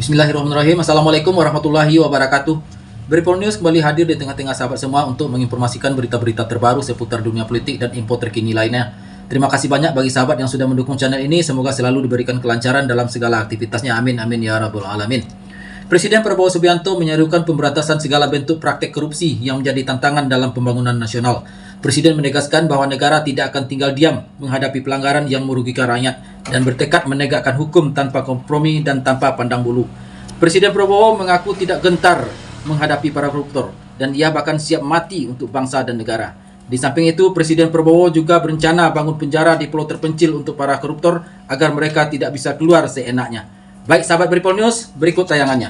Bismillahirrahmanirrahim. Assalamualaikum warahmatullahi wabarakatuh. Bripol News kembali hadir di tengah-tengah sahabat semua untuk menginformasikan berita-berita terbaru seputar dunia politik dan info terkini lainnya. Terima kasih banyak bagi sahabat yang sudah mendukung channel ini. Semoga selalu diberikan kelancaran dalam segala aktivitasnya. Amin, amin ya rabbal alamin. Presiden Prabowo Subianto menyerukan pemberantasan segala bentuk praktek korupsi yang menjadi tantangan dalam pembangunan nasional. Presiden menegaskan bahwa negara tidak akan tinggal diam menghadapi pelanggaran yang merugikan rakyat dan bertekad menegakkan hukum tanpa kompromi dan tanpa pandang bulu. Presiden Prabowo mengaku tidak gentar menghadapi para koruptor dan ia bahkan siap mati untuk bangsa dan negara. Di samping itu, Presiden Prabowo juga berencana bangun penjara di pulau terpencil untuk para koruptor agar mereka tidak bisa keluar seenaknya. Baik sahabat Bripol News, berikut tayangannya.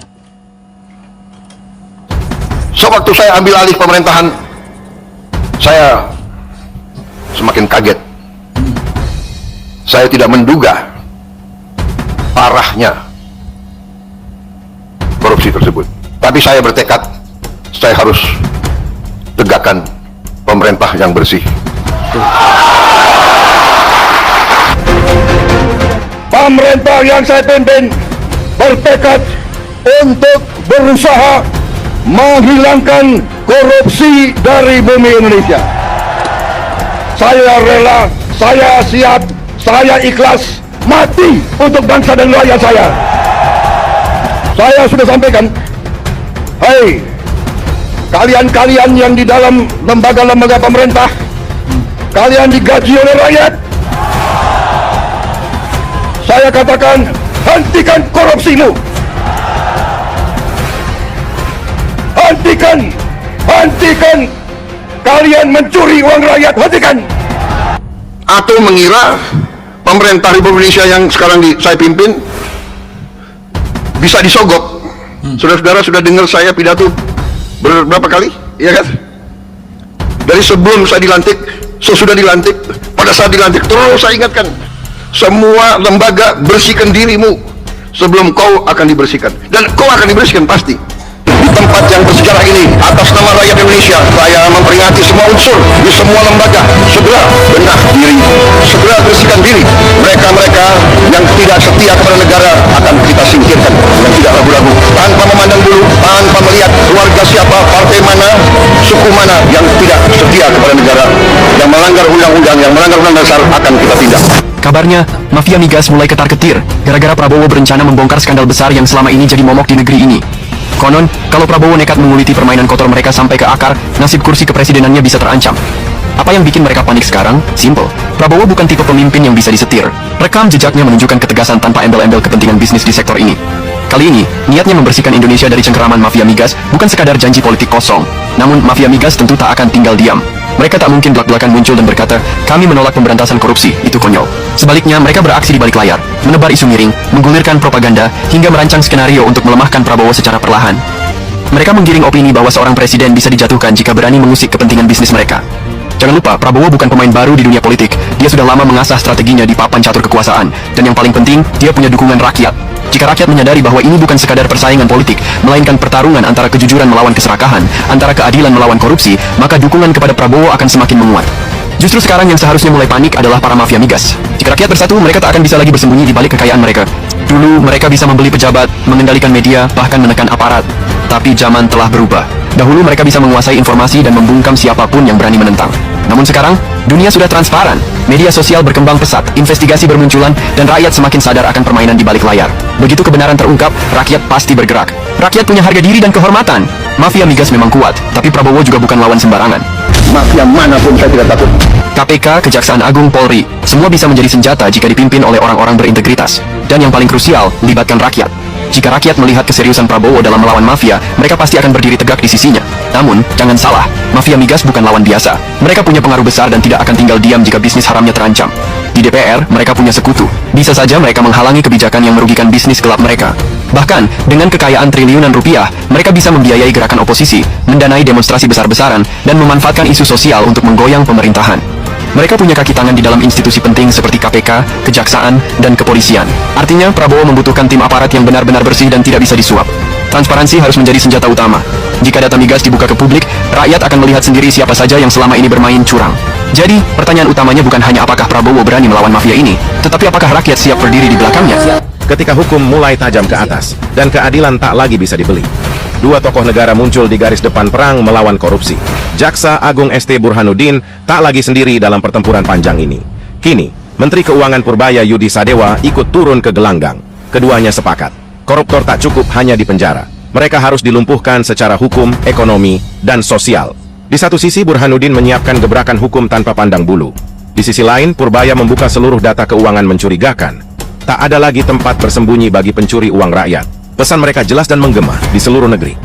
Sewaktu saya ambil alih pemerintahan, saya semakin kaget. Saya tidak menduga parahnya korupsi tersebut. Tapi saya bertekad, saya harus tegakkan pemerintah yang bersih. Pemerintah yang saya pimpin bertekad untuk berusaha menghilangkan korupsi dari bumi Indonesia. Saya rela, saya siap, saya ikhlas mati untuk bangsa dan rakyat saya. Saya sudah sampaikan, hei kalian-kalian yang di dalam lembaga-lembaga pemerintah, kalian digaji oleh rakyat. Saya katakan, hentikan korupsimu. Hentikan kalian mencuri uang rakyat, hentikan. Atau mengira pemerintah Republik Indonesia yang sekarang saya pimpin bisa disogok. Saudara-saudara sudah dengar saya pidato berapa kali, ya kan? Dari sebelum saya dilantik, sesudah dilantik, pada saat dilantik, terus saya ingatkan, semua lembaga bersihkan dirimu sebelum kau akan dibersihkan, dan kau akan dibersihkan pasti. Di tempat yang bersejarah ini, atas nama rakyat Indonesia, saya memperingati semua unsur di semua lembaga, segera benah diri, segera bersihkan diri. Mereka-mereka yang tidak setia kepada negara akan kita singkirkan, yang tidak ragu-ragu, tanpa memandang bulu, tanpa melihat keluarga siapa, partai mana, suku mana yang tidak setia kepada negara, yang melanggar undang-undang, yang melanggar undang dasar, akan kita tindak. Kabarnya, mafia migas mulai ketar-ketir gara-gara Prabowo berencana membongkar skandal besar yang selama ini jadi momok di negeri ini. Konon, kalau Prabowo nekat menguliti permainan kotor mereka sampai ke akar, nasib kursi kepresidenannya bisa terancam. Apa yang bikin mereka panik sekarang? Simple. Prabowo bukan tipe pemimpin yang bisa disetir. Rekam jejaknya menunjukkan ketegasan tanpa embel-embel kepentingan bisnis di sektor ini. Kali ini, niatnya membersihkan Indonesia dari cengkeraman mafia migas bukan sekadar janji politik kosong. Namun, mafia migas tentu tak akan tinggal diam. Mereka tak mungkin belak-belakan muncul dan berkata, kami menolak pemberantasan korupsi, itu konyol. Sebaliknya, mereka beraksi di balik layar, menebar isu miring, menggulirkan propaganda, hingga merancang skenario untuk melemahkan Prabowo secara perlahan. Mereka menggiring opini bahwa seorang presiden bisa dijatuhkan jika berani mengusik kepentingan bisnis mereka. Jangan lupa, Prabowo bukan pemain baru di dunia politik. Dia sudah lama mengasah strateginya di papan catur kekuasaan. Dan yang paling penting, dia punya dukungan rakyat. Jika rakyat menyadari bahwa ini bukan sekadar persaingan politik, melainkan pertarungan antara kejujuran melawan keserakahan, antara keadilan melawan korupsi, maka dukungan kepada Prabowo akan semakin menguat. Justru sekarang yang seharusnya mulai panik adalah para mafia migas. Jika rakyat bersatu, mereka tak akan bisa lagi bersembunyi di balik kekayaan mereka. Dulu, mereka bisa membeli pejabat, mengendalikan media, bahkan menekan aparat. Tapi zaman telah berubah. Dahulu mereka bisa menguasai informasi dan membungkam siapapun yang berani menentang. Namun sekarang, dunia sudah transparan. Media sosial berkembang pesat, investigasi bermunculan, dan rakyat semakin sadar akan permainan di balik layar. Begitu kebenaran terungkap, rakyat pasti bergerak. Rakyat punya harga diri dan kehormatan. Mafia migas memang kuat, tapi Prabowo juga bukan lawan sembarangan. Mafia manapun saya tidak takut. KPK, Kejaksaan Agung, Polri, semua bisa menjadi senjata jika dipimpin oleh orang-orang berintegritas. Dan yang paling krusial, libatkan rakyat. Jika rakyat melihat keseriusan Prabowo dalam melawan mafia, mereka pasti akan berdiri tegak di sisinya. Namun, jangan salah, mafia migas bukan lawan biasa. Mereka punya pengaruh besar dan tidak akan tinggal diam jika bisnis haramnya terancam. Di DPR, mereka punya sekutu. Bisa saja mereka menghalangi kebijakan yang merugikan bisnis gelap mereka. Bahkan, dengan kekayaan triliunan rupiah, mereka bisa membiayai gerakan oposisi, mendanai demonstrasi besar-besaran, dan memanfaatkan isu sosial untuk menggoyang pemerintahan. Mereka punya kaki tangan di dalam institusi penting seperti KPK, Kejaksaan, dan Kepolisian. Artinya, Prabowo membutuhkan tim aparat yang benar-benar bersih dan tidak bisa disuap. Transparansi harus menjadi senjata utama. Jika data migas dibuka ke publik, rakyat akan melihat sendiri siapa saja yang selama ini bermain curang. Jadi, pertanyaan utamanya bukan hanya apakah Prabowo berani melawan mafia ini, tetapi apakah rakyat siap berdiri di belakangnya. ketika hukum mulai tajam ke atas dan keadilan tak lagi bisa dibeli. Dua tokoh negara muncul di garis depan perang melawan korupsi. Jaksa Agung ST Burhanuddin tak lagi sendiri dalam pertempuran panjang ini. Kini, Menteri Keuangan Purbaya Yudi Sadewa ikut turun ke gelanggang. Keduanya sepakat, koruptor tak cukup hanya dipenjara. Mereka harus dilumpuhkan secara hukum, ekonomi, dan sosial. Di satu sisi Burhanuddin menyiapkan gebrakan hukum tanpa pandang bulu. Di sisi lain, Purbaya membuka seluruh data keuangan mencurigakan. Tak ada lagi tempat bersembunyi bagi pencuri uang rakyat. Pesan mereka jelas dan menggema di seluruh negeri.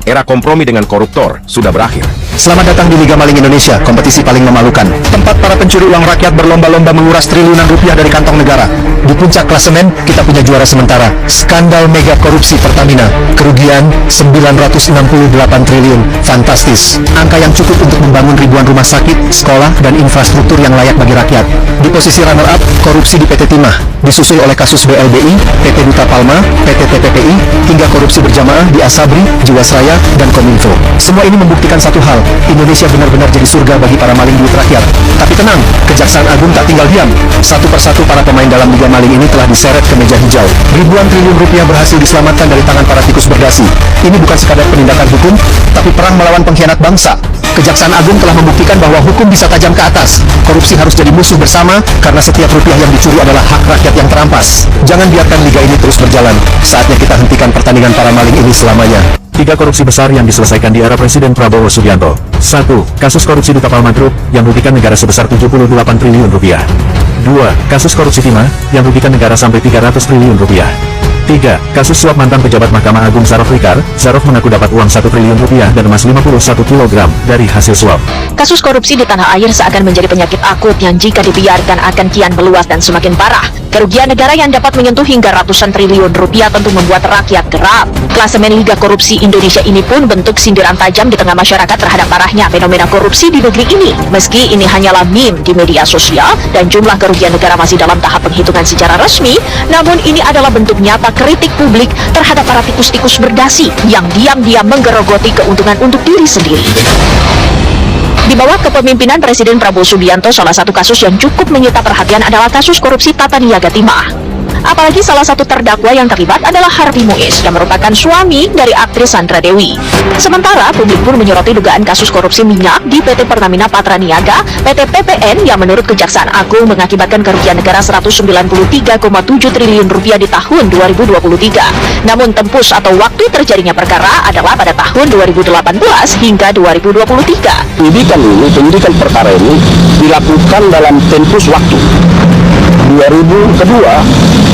Era kompromi dengan koruptor sudah berakhir. Selamat datang di Liga Maling Indonesia, kompetisi paling memalukan. Tempat para pencuri uang rakyat berlomba-lomba menguras triliunan rupiah dari kantong negara. Di puncak klasemen, kita punya juara sementara. Skandal mega korupsi Pertamina. Kerugian 968 triliun. Fantastis. Angka yang cukup untuk membangun ribuan rumah sakit, sekolah, dan infrastruktur yang layak bagi rakyat. Di posisi runner-up, korupsi di PT Timah. Disusul oleh kasus BLBI, PT Duta Palma, PT TPPI, hingga korupsi berjamaah di Asabri, Jiwasraya, dan Kominfo. Semua ini membuktikan satu hal, Indonesia benar-benar jadi surga bagi para maling duit rakyat. Tapi tenang, Kejaksaan Agung tak tinggal diam. Satu persatu para pemain dalam Liga Maling ini telah diseret ke meja hijau. Ribuan triliun rupiah berhasil diselamatkan dari tangan para tikus berdasi. Ini bukan sekadar penindakan hukum, tapi perang melawan pengkhianat bangsa. Kejaksaan Agung telah membuktikan bahwa hukum bisa tajam ke atas. Korupsi harus jadi musuh bersama, karena setiap rupiah yang dicuri adalah hak rakyat yang terampas. Jangan biarkan liga ini terus berjalan. Saatnya kita hentikan pertandingan para maling ini selamanya. 3 korupsi besar yang diselesaikan di era Presiden Prabowo Subianto. 1. Kasus korupsi Duta Palma Group yang merugikan negara sebesar 78 triliun rupiah. 2. Kasus korupsi Timah yang merugikan negara sampai 300 triliun rupiah. 3. Kasus suap mantan pejabat Mahkamah Agung Zarof Rikar. Zarof mengaku dapat uang 1 triliun rupiah dan emas 51 kg dari hasil suap. Kasus korupsi di tanah air seakan menjadi penyakit akut yang jika dibiarkan akan kian meluas dan semakin parah. Kerugian negara yang dapat menyentuh hingga ratusan triliun rupiah tentu membuat rakyat geram. Klasemen Liga Korupsi Indonesia ini pun bentuk sindiran tajam di tengah masyarakat terhadap parahnya fenomena korupsi di negeri ini. Meski ini hanyalah meme di media sosial dan jumlah kerugian negara masih dalam tahap penghitungan secara resmi, namun ini adalah bentuk nyata kritik publik terhadap para tikus-tikus berdasi yang diam-diam menggerogoti keuntungan untuk diri sendiri. Di bawah kepemimpinan Presiden Prabowo Subianto, salah satu kasus yang cukup menyita perhatian adalah kasus korupsi Tata Niaga Timah. Apalagi salah satu terdakwa yang terlibat adalah Harvey Muiz yang merupakan suami dari aktris Sandra Dewi. Sementara publik pun menyoroti dugaan kasus korupsi minyak di PT Pertamina Patraniaga, PT PPN yang menurut Kejaksaan Agung mengakibatkan kerugian negara 193,7 triliun rupiah di tahun 2023. Namun tembus atau waktu terjadinya perkara adalah pada tahun 2018 hingga 2023. Penyidikan perkara ini dilakukan dalam tempus waktu 2000. Kedua,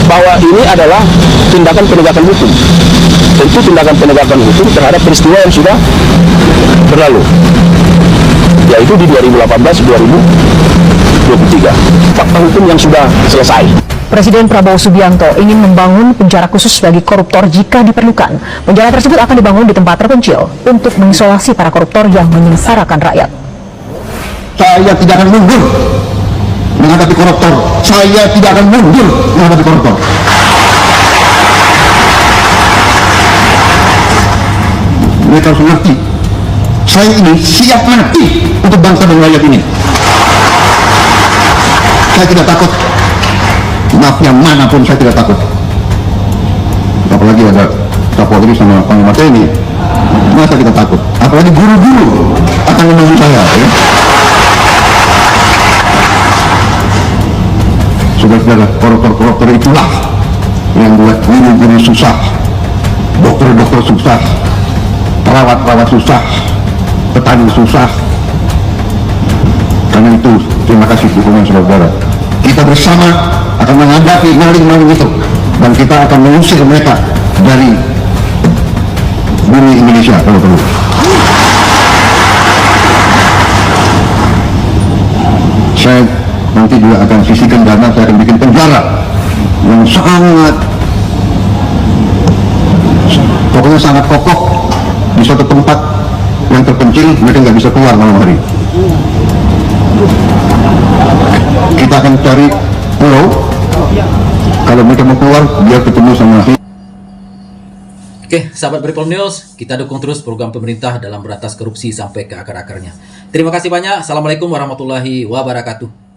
bahwa ini adalah tindakan penegakan hukum. Tentu tindakan penegakan hukum terhadap peristiwa yang sudah berlalu, yaitu di 2018-2023. Fakta hukum yang sudah selesai. Presiden Prabowo Subianto ingin membangun penjara khusus bagi koruptor jika diperlukan. Penjara tersebut akan dibangun di tempat terpencil untuk mengisolasi para koruptor yang menyengsarakan rakyat. Saya tidak akan mundur menghadapi koruptor. Saya tidak akan mundur menghadapi koruptor. Mereka harus mengerti, saya ini siap mati untuk bangsa dan rakyat ini. Saya tidak takut. Mafia manapun saya tidak takut. Apalagi ada Kapolri sama Panglima TNI. Masa kita takut? Apalagi guru-guru akan menunggu saya. Ya? Saudara-saudara, koruptor-koruptor itulah yang buat guru-guru susah, dokter-dokter susah, perawat-perawat susah, petani susah. Karena itu, terima kasih dukungan saudara. Kita bersama akan menghadapi maling-maling itu, dan kita akan mengusir mereka dari bumi Indonesia kalau perlu. Saya nanti juga akan sisihkan dana, saya akan bikin penjara yang sangat, pokoknya sangat kokoh di suatu tempat yang terpencil, mereka nggak bisa keluar malam hari. Kita akan cari pulau, kalau mereka mau keluar, biar ketemu sama. Oke, sahabat Bripol News, kita dukung terus program pemerintah dalam berantas korupsi sampai ke akar-akarnya. Terima kasih banyak. Assalamualaikum warahmatullahi wabarakatuh.